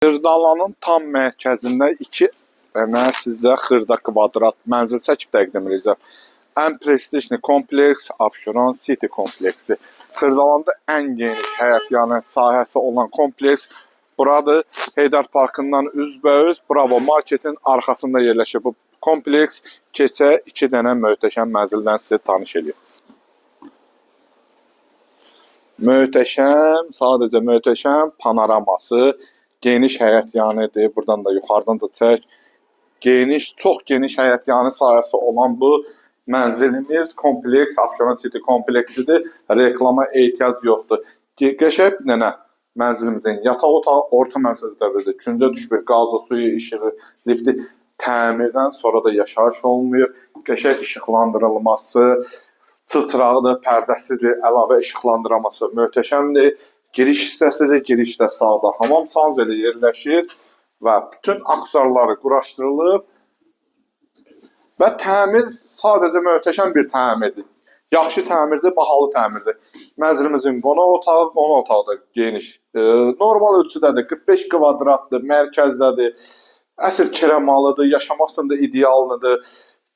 Xırdalanın tam mərkəzində mən sizə xırda kvadrat mənzil çəkib təqdim edəcəm. Ən prestijli kompleks Abşeron City kompleksi. Xırdalanda ən geniş həyətyanı sahəsi olan kompleks buradır. Heydər Parkından üzbəüz Bravo Marketin arxasında yerləşir bu kompleks. Keçə 2 dənə möhtəşəm mənzildən sizi tanış edir. Möhtəşəm, sadəcə möhtəşəm panoraması, geniş həyətyanıdır. Buradan da yuxarıdan da çək. Geniş, çox geniş həyətyanı sahəsi olan bu mənzilimiz kompleks Abşeron City kompleksidir. Reklama ehtiyac yoxdur. Qəşəng bir dənə mənzilimizin yataq otağı orta mənzildə bir küncə düşmür. Qazı, suyu, işığı, lifti təmirdən sonra da yaşayış olmuyor. Qəşəng işıqlandırılması, çılçırağıdır, pərdəsidir, əlavə işıqlandırılması möhtəşəmdir. Giriş hissəsidir, girişdə sağda hamam sanzeli yerləşir və bütün aksarları quraşdırılıb və təmir sadəcə möhtəşəm bir təmirdir. Yaxşı təmirdir, bahalı təmirdir. Mənzilimizin qonaq otağı da geniş. Normal ölçüdədir, 45 kvadratdır, mərkəzdədir, əsl kirəmalıdır, yaşamaq üçün də ideallıdır.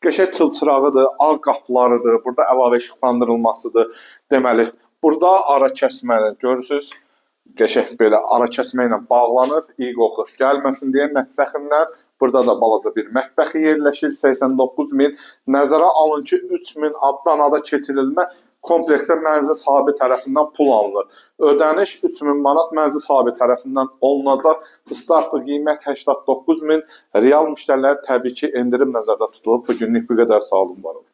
Qəşəng çılçırağıdır, ağ qapılarıdır, burada əlavə işıqlandırılmasıdır. Deməli, burada ara kəsməni görürsünüz. Qəşəng belə ara kəsmə ilə bağlanır, iyi qoxu gəlməsin deyə mətbəxindən. Burada da balaca bir mətbəxi yerləşir, 89.000. Nəzərə alın ki, 3.000 abdanada keçirilmə kompleksə mənzil sahibi tərəfindən pul alınır. Ödəniş 3.000 manat mənzil sahibi tərəfindən olunacaq. Startlı qiymət 89.000. Real müştərilər təbii ki, endirim nəzərdə tutulub. Bu günlük bu qədər, sağ olun, var olun.